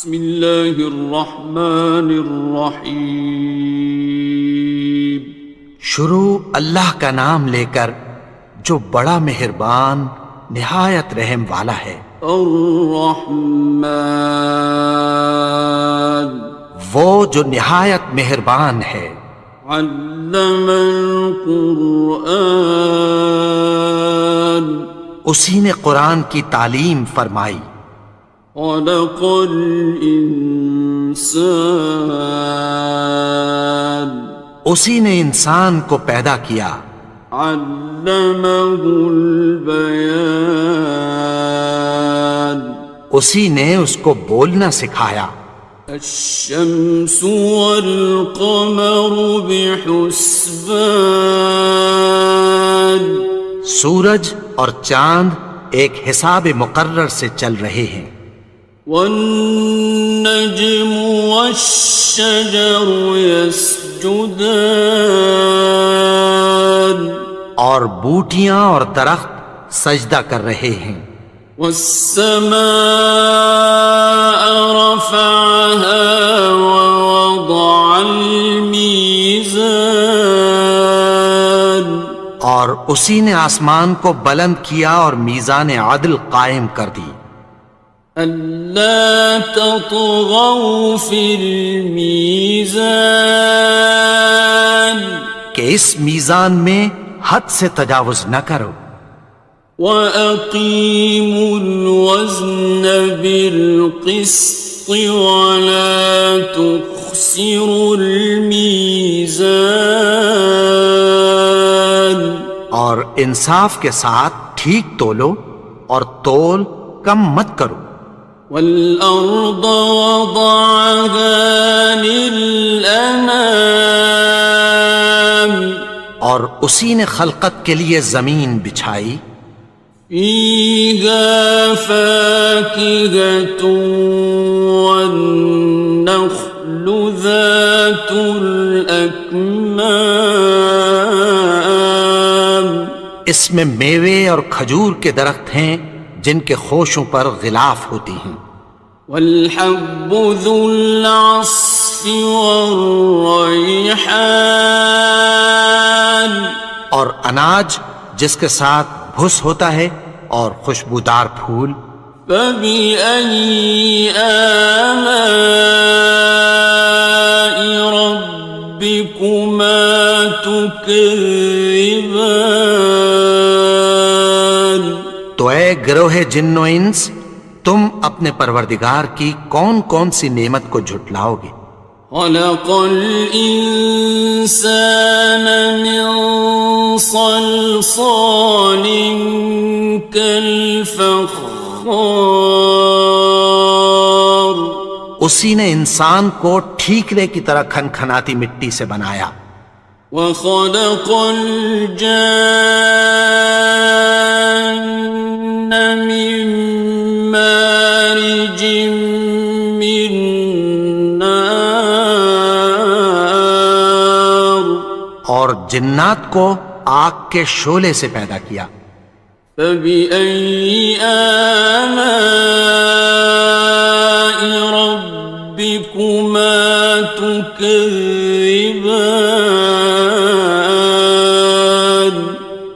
بسم اللہ الرحمن الرحیم۔ شروع اللہ کا نام لے کر جو بڑا مہربان نہایت رحم والا ہے۔ الرحمن، وہ جو نہایت مہربان ہے۔ علم القرآن، اسی نے قرآن کی تعلیم فرمائی۔ خلق الانسان، اسی نے انسان کو پیدا کیا۔ علمہ البیان، اسی نے اس کو بولنا سکھایا۔ الشمس والقمر بحسبان، سورج اور چاند ایک حساب مقرر سے چل رہے ہیں۔ والنجم والشجر يسجدان، اور بوٹیاں اور درخت سجدہ کر رہے ہیں۔ والسماء رفعها ووضع الميزان، اور اسی نے آسمان کو بلند کیا اور میزان عدل قائم کر دی۔ ألا تطغوا في الميزان، کہ اس میزان میں حد سے تجاوز نہ کرو۔ وَأَقِيمُوا الْوَزْنَ بِالْقِسْطِ وَلَا تُخْسِرُوا الْمِيزَانَ، اور انصاف کے ساتھ ٹھیک تولو اور تول کم مت کرو۔ وَالْأَرْضَ وَضَعَهَا لِلْأَنَامِ، اور اسی نے خلقت کے لیے زمین بچھائی۔ فِيهَا فَاكِهَةٌ وَالنَّخْلُ ذَاتُ الْأَكْمَامِ، اس میں میوے اور کھجور کے درخت ہیں جن کے خوشوں پر غلاف ہوتی ہیں۔ وَالْحَبُّ ذُو الْعَصْفِ وَالرَّيْحَانِ، اور اناج جس کے ساتھ بھس ہوتا ہے اور خوشبودار پھول۔ فَبِأَيِّ آلَاءِ رَبِّكُمَا تُكَذِّبَانِ، تو اے گروہ جن و انس، تم اپنے پروردگار کی کون کون سی نعمت کو جھٹلاؤ گے؟ خَلَقَ الْإِنسَانَ مِنْ صَلْصَالٍ كَالْفَخَّارِ، اسی نے انسان کو ٹھیکرے کی طرح کھنکھناتی مٹی سے بنایا۔ وَخَلَقَ الْجَانَّ مِن مَّارِجٍ مِّن نَّارٍ، اور جنات کو آگ کے شعلے سے پیدا کیا۔ فَبِأَيِّ آلَاءِ رَبِّكُمَا تُكَذِّبَانِ،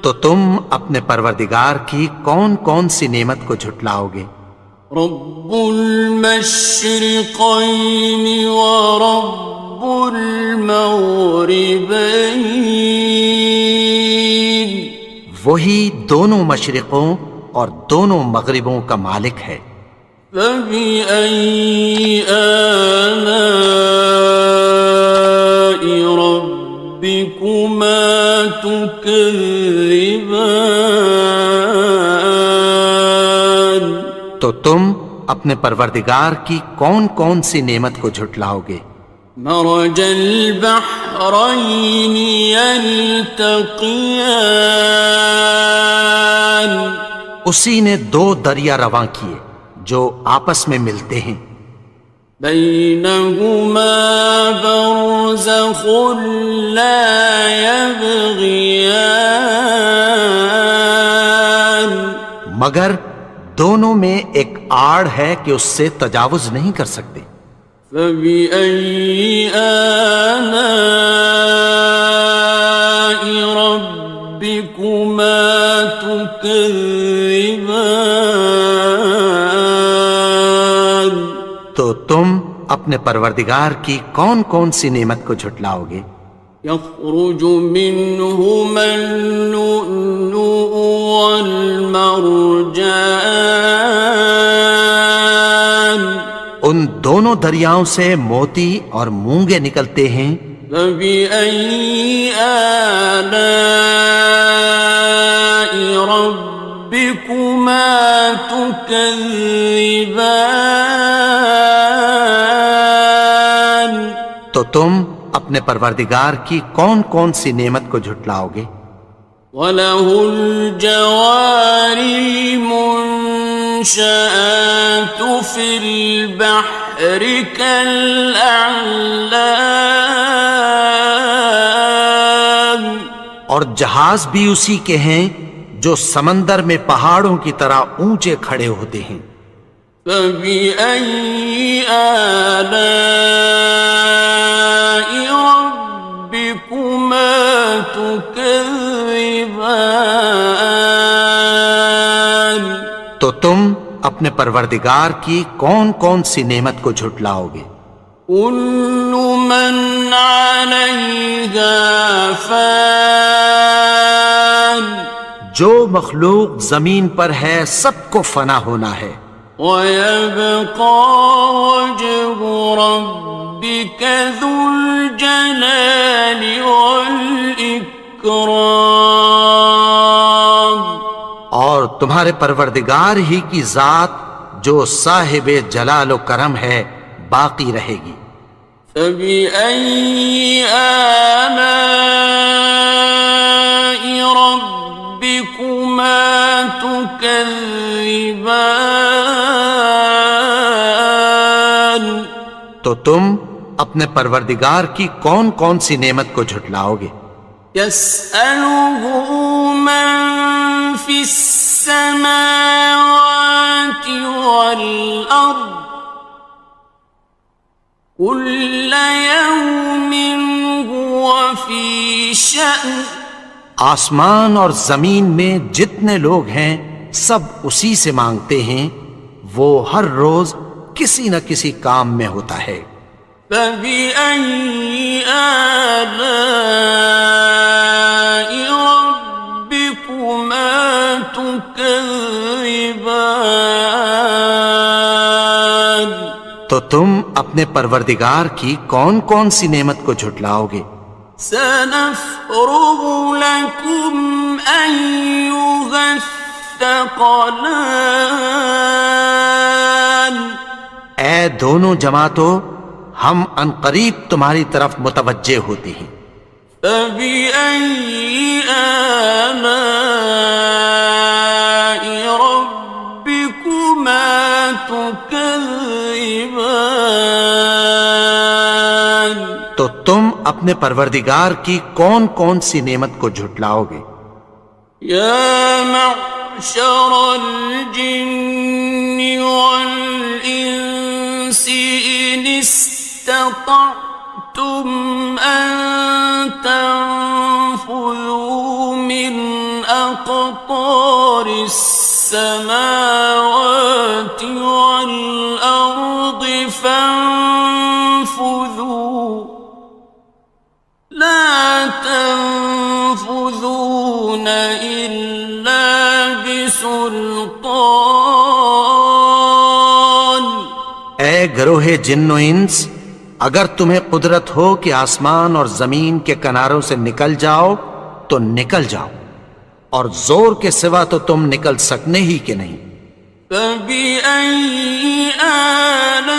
تو تم اپنے پروردگار کی کون کون سی نعمت کو جھٹلاؤ گے؟ رب المشرقین ورب المغربین، وہی دونوں مشرقوں اور دونوں مغربوں کا مالک ہے۔ فَبِأَيِّ آلَاءِ رَبِّكُمَا تُكَذِّبَانِ، تو تم اپنے پروردگار کی کون کون سی نعمت کو جھٹلاؤ گے؟ مرج البحرین یلتقیان، اسی نے دو دریا رواں کیے جو آپس میں ملتے ہیں۔ بینہما برزخ لا یبغیان، مگر دونوں میں ایک آڑ ہے کہ اس سے تجاوز نہیں کر سکتے۔ فبأي آلاء ربكما تكذبان؟ تو تم اپنے پروردگار کی کون کون سی نعمت کو جھٹلاؤ گے؟ يخرج منهما اللؤلؤ والمرجان ان دونوں دریاؤں سے موتی اور مونگے نکلتے ہیں۔ فبأي آلاء ربكما تكذبان؟ تو تم اپنے پروردگار کی کون کون سی نعمت کو جھٹلاؤ گے؟ وَلَهُ الْجَوَارِ الْمُنشَآتُ فِي الْبَحْرِ كَالْأَعْلَامِ، اور جہاز بھی اسی کے ہیں جو سمندر میں پہاڑوں کی طرح اونچے کھڑے ہوتے ہیں۔ فَبِأَيِّ آلَاءِ رَبِّكُمَا تُكَذِّبَانِ؟ تو تم اپنے پروردگار کی کون کون سی نعمت کو جھٹلاؤ گے؟ كُلُّ مَنْ عَلَيْهَا فَانٍ، جو مخلوق زمین پر ہے سب کو فنا ہونا ہے۔ وَيَبْقَى وَجْهُ رَبِّكَ ذُو الْجَلَالِ وَالْإِكْرَامِ، اور تمہارے پروردگار ہی کی ذات جو صاحب جلال و کرم ہے باقی رہے گی۔ فَبِأَيِّ آلَاءِ رَبِّكُمَا تُكَذِّبَانِ؟ تو تم اپنے پروردگار کی کون کون سی نعمت کو جھٹلاؤ گے؟ يَسْأَلُهُ مَن فِي السَّمَاوَاتِ وَالْأَرْضِ كُلَّ يَوْمٍ هُوَ فِي شَأْنٍ، آسمان اور زمین میں جتنے لوگ ہیں سب اسی سے مانگتے ہیں، وہ ہر روز کسی نہ کسی کام میں ہوتا ہے۔ فَبِأَيِّ آلَاءِ رَبِّكُمَا تُكَذِّبَانِ؟ تو تم اپنے پروردگار کی کون کون سی نعمت کو جھٹلاؤ گے؟ سَنَفْرُغُ لَكُمْ أَيُّهَ الثَّقَلَانِ، اے دونوں جماعتوں، ہم عنقریب تمہاری طرف متوجہ ہوتے ہیں۔ فَبِأَيِّ آلَاءِ رَبِّكُمَا تُكَذِّبَانِ؟ تو تم اپنے پروردگار کی کون کون سی نعمت کو جھٹلاؤ گے؟ يَا مَعْشَرَ الْجِنِّ وَالْإِنسِ إِنِ اسْتَطَعْتُمْ أَن تَنفُذُوا مِنْ أَقْطَارِ السَّمَاوَاتِ وَالْأَرْضِ فَانفُذُوا لَا تَنفُذُونَ إِلَّا بِسُلْطَانٍ۔ اے گروہ جن و انس، اگر تمہیں قدرت ہو کہ آسمان اور زمین کے کناروں سے نکل جاؤ تو نکل جاؤ، اور زور کے سوا تو تم نکل سکنے ہی کہ نہیں۔ فَبِأَيِّ آلَاءِ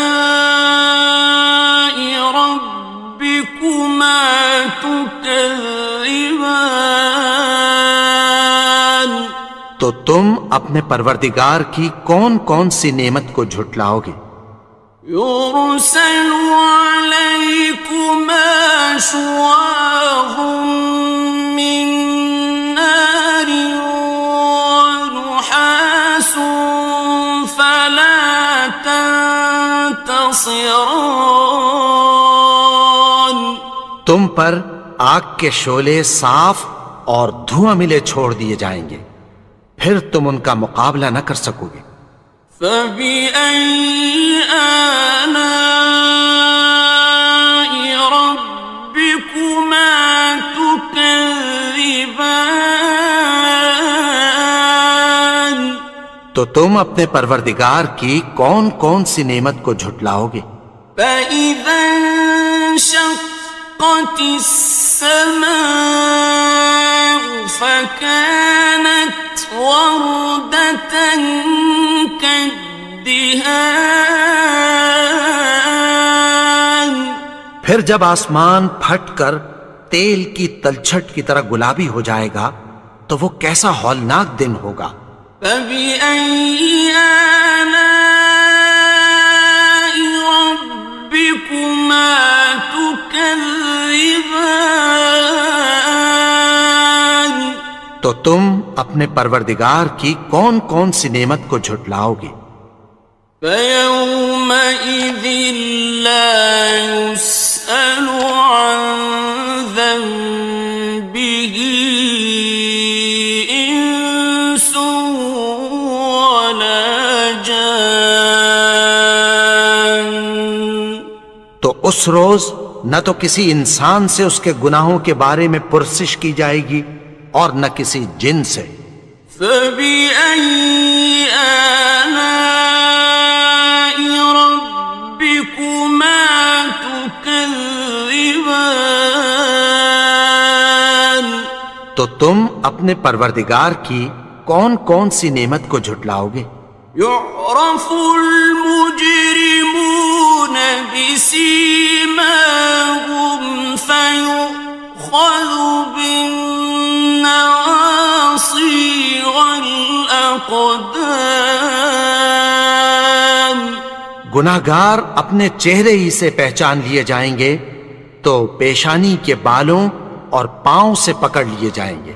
رَبِّكُمَا تُكَذِّبَانِ؟ تو تم اپنے پروردگار کی کون کون سی نعمت کو جھٹلاؤ گے؟ يُرْسَلُ عَلَيْكُمَا شُوَاظٌ مِّن نَّارٍ وَنُحَاسٌ خاسران. تم پر آگ کے شعلے صاف اور دھواں ملے چھوڑ دیے جائیں گے، پھر تم ان کا مقابلہ نہ کر سکو گے۔ فبأي آلاء ربكما تكذبان. تو تم اپنے پروردگار کی کون کون سی نعمت کو جھٹلاؤ گے؟ فإذا انشقت السماء فكانت وردة كالدهان. پھر جب آسمان پھٹ کر تیل کی تلچھٹ کی طرح گلابی ہو جائے گا تو وہ کیسا ہولناک دن ہوگا۔ فبأي آلاء ربكما تكذبان. تو تم اپنے پروردگار کی کون کون سی نعمت کو جھٹلاؤ گے؟ فيومئذ لا يسأل عن ذنبه إنس ولا جان. تو اس روز نہ تو کسی انسان سے اس کے گناہوں کے بارے میں پرسش کی جائے گی اور نہ کسی جن سے۔ فبأي آلاء ربكما تكذبان. تو تم اپنے پروردگار کی کون کون سی نعمت کو جھٹلاؤ گے؟ يعرف المجرمون بسيماهم فيؤخذ بالنواصي والأقدام. گناہگار اپنے چہرے ہی سے پہچان لیے جائیں گے تو پیشانی کے بالوں اور پاؤں سے پکڑ لیے جائیں گے۔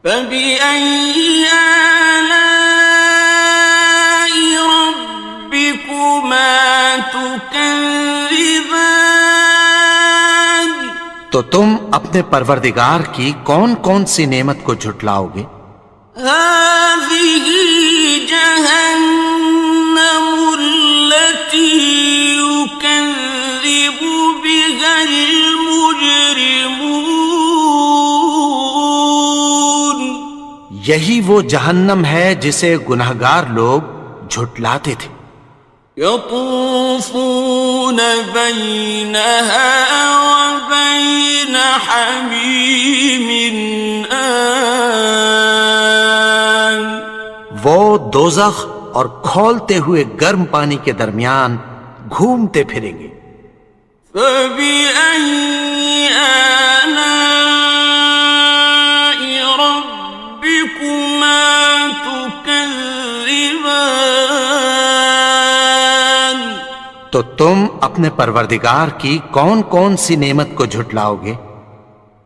فبأي آلاء ربكما تكذبان. تو تم اپنے پروردگار کی کون کون سی نعمت کو جھٹلاؤ گے؟ هذه جهنم التي يكذب بها المجرمون. یہی وہ جہنم ہے جسے گناہگار لوگ جھٹلاتے تھے۔ يطوفون بينها وبين حميم آن. وہ دوزخ اور کھولتے ہوئے گرم پانی کے درمیان گھومتے پھریں گے۔ فبأي آلاء ربكما تكذبان. تو تم اپنے پروردگار کی کون کون سی نعمت کو جھٹلاؤ گے؟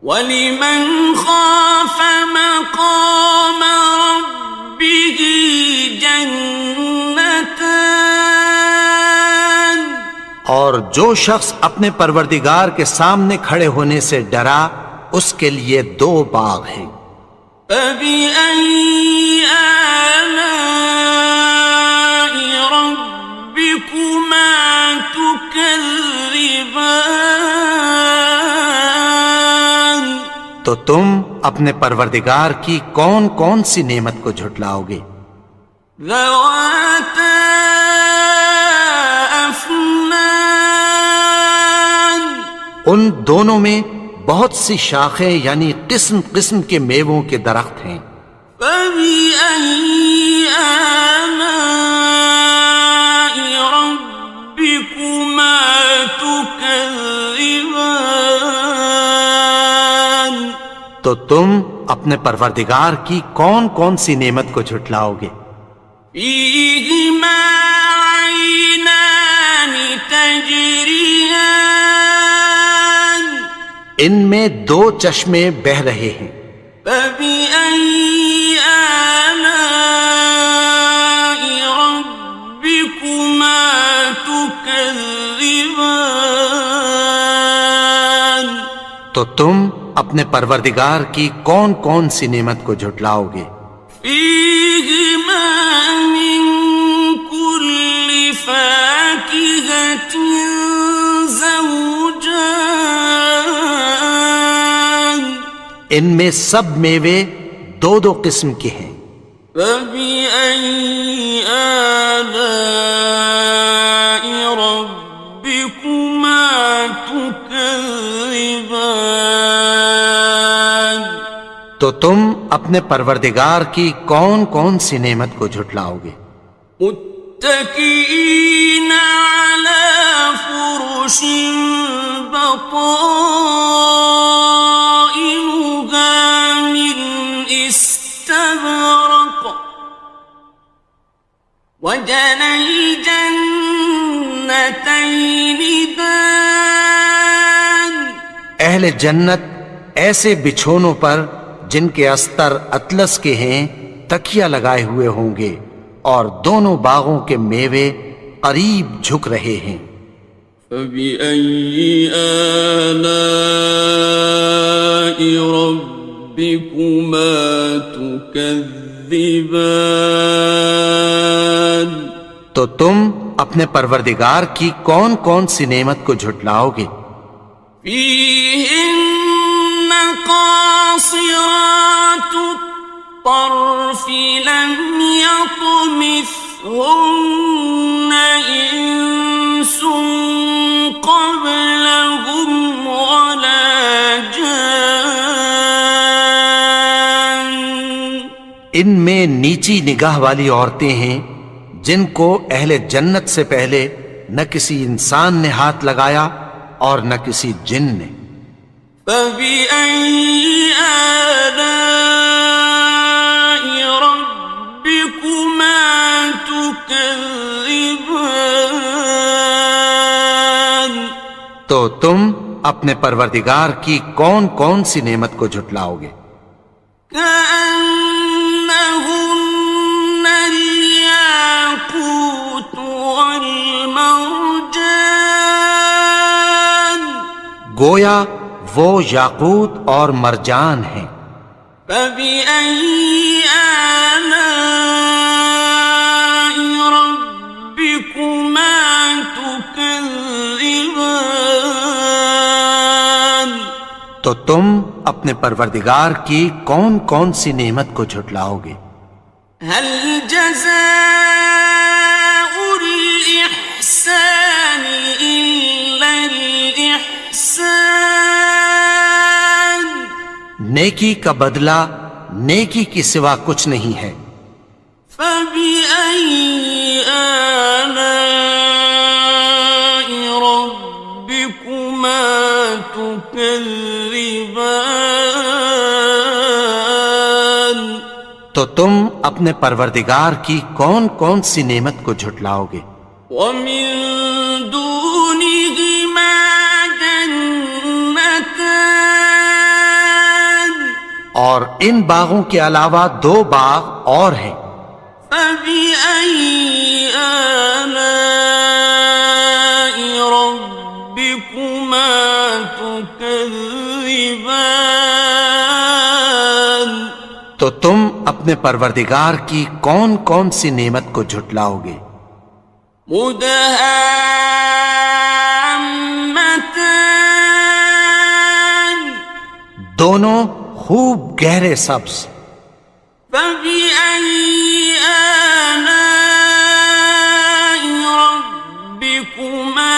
وَلِمَنْ خَافَ مَقَامَ رَبِّهِ جَنَّتَانِ. اور جو شخص اپنے پروردگار کے سامنے کھڑے ہونے سے ڈرا اس کے لیے دو باغ ہیں۔ فَبِأَيِّ آلَاءِ رَبِّكُمَا تُكَذِّبَانِ. تو تم اپنے پروردگار کی کون کون سی نعمت کو جھٹلاؤ گے؟ ذَوَاتَا أَفْنَانٍ. ان دونوں میں بہت سی شاخیں یعنی قسم قسم کے میووں کے درخت ہیں۔ فَبِأَيِّ آلَاءِ رَبِّكُمَا تُكَذِّبَانِ. تو تم اپنے پروردگار کی کون کون سی نعمت کو جھٹلاؤ گے؟ فِيهِمَا عَيْنَانِ تَجْرِيَانِ. ان میں دو چشمے بہہ رہے ہیں۔ فَبِأَيِّ آلَاءِ رَبِّكُمَا تُكَذِّبَانِ. تكذبان تو تم اپنے پروردگار کی کون کون سی نعمت کو جھٹلاؤ گے؟ فيهما من كل فاكهة زوجان ان میں سب میوے دو دو قسم کے ہیں۔ فبأي آلاء ربكما تكذبان تو تم اپنے پروردگار کی کون کون سی نعمت کو جھٹلاؤ گے؟ متكئين على فرش بطائنها من استبرق وجنى الجنتين دان اہل جنت ایسے بچھونوں پر جن کے استر اطلس کے ہیں تکیہ لگائے ہوئے ہوں گے، اور دونوں باغوں کے میوے قریب جھک رہے ہیں۔ فبأي آلاء ربكما تكذبان تو تم اپنے پروردگار کی کون کون سی نعمت کو جھٹلاؤ گے؟ فيهن قاصرات الطرف لم يطمثهن إنس قبلهم ولا جان ان میں نیچی نگاہ والی عورتیں ہیں جن کو اہل جنت سے پہلے نہ کسی انسان نے ہاتھ لگایا اور نہ کسی جن نے۔ فبأي آلاء ربكما تكذبان تو تم اپنے پروردگار کی کون کون سی نعمت کو جھٹلاؤ گے؟ كأنهن الياقوت والمرجان گویا وہ یاقوت اور مرجان ہیں۔ فبأي آلاء ربكما تكذبان تو تم اپنے پروردگار کی کون کون سی نعمت کو جھٹلاؤ گے؟ هل جزاء الإحسان إلا الإحسان نیکی کا بدلہ نیکی کی سوا کچھ نہیں ہے۔ فبأي آلاء ربكما تكذبان تو تم اپنے پروردگار کی کون کون سی نعمت کو جھٹلاؤ گے؟ ومن دونهما جنتان اور ان باغوں کے علاوہ دو باغ اور ہیں۔ فبأي آلاء ربكما تكذبان تو تم اپنے پروردگار کی کون کون سی نعمت کو جھٹلاؤ گے؟ مدهامتان دونوں خوب گہرے سبز۔ فبأي آلاء ربكما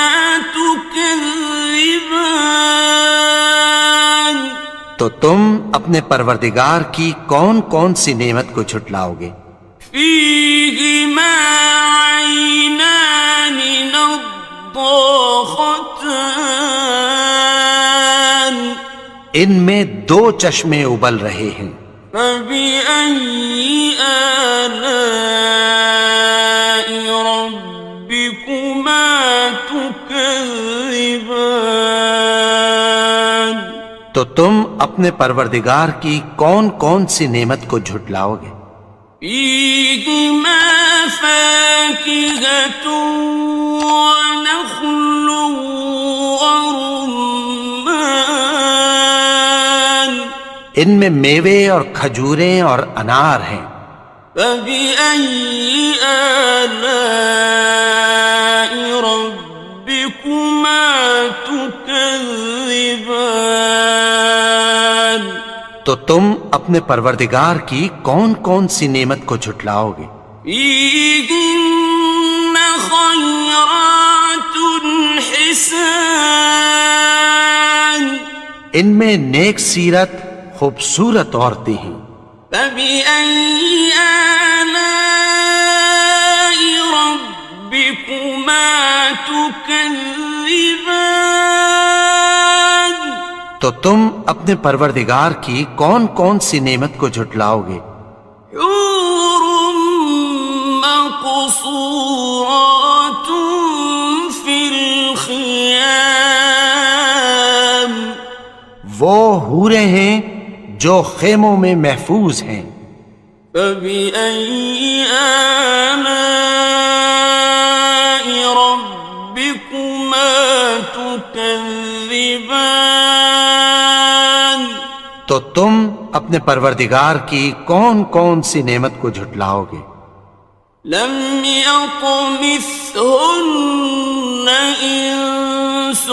تكذبان تو تم اپنے پروردگار کی کون کون سی نعمت کو جھٹلاؤ گے؟ فيهما عينان نضاختان ان میں دو چشمے ابل رہے ہیں۔ فبأي آلاء ربكما تكذبان تو تم اپنے پروردگار کی کون کون سی نعمت کو جھٹلاؤ گے؟ فيهما فاكهة ونخل ورمان ان میں میوے اور کھجوریں اور انار ہیں. فبأي آلاء ربكما تكذبان تو تم اپنے پروردگار کی کون کون سی نعمت کو جھٹلاؤ گے؟ فيهن خيرات حسان ان میں نیک سیرت خوبصورت عورتیں ہیں. فبأي آلاء ربكما تكذبان تو تم اپنے پروردگار کی کون کون سی نعمت کو جھٹلاؤ گے؟ حور مقصورات في الخيام وہ حوریں ہیں جو خیموں میں محفوظ ہیں. فبأي آلاء ربكما تكذبان تو تم اپنے پروردگار کی کون کون سی نعمت کو جھٹلاؤ گے؟ لم يطمثهن إنس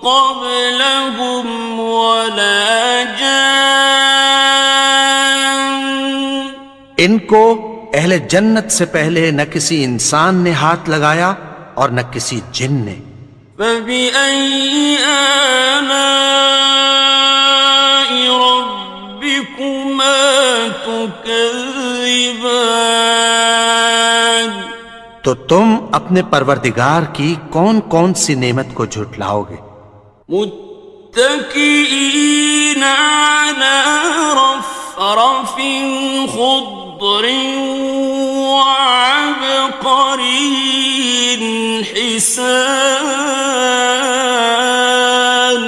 قبلهم ولا جان ان کو اہل جنت سے پہلے نہ کسی انسان نے ہاتھ لگایا اور نہ کسی جن نے. فبأي آلاء ربكما تكذبان تو تم اپنے پروردگار کی کون کون سی نعمت کو جھٹلاؤ گے؟ متكئين على رفرف خضر وعبقري حسان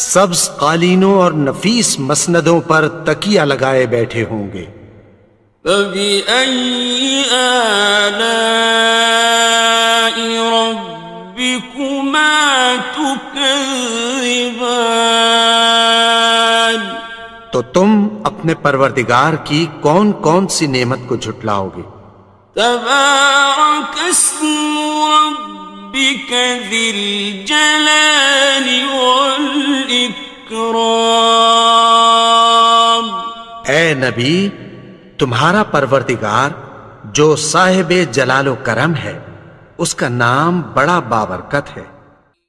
سبز قالینوں اور نفیس مسندوں پر تکیہ لگائے بیٹھے ہوں گے. فبأي آلاء ربكما تكذبان تو تم اپنے پروردگار کی کون کون سی نعمت کو جھٹلاؤ گے؟ تبارك اسم ربك ذي الجلال والإكرام اے نبی، تمہارا پروردگار جو صاحب جلال و کرم ہے، اس کا نام بڑا بابرکت ہے.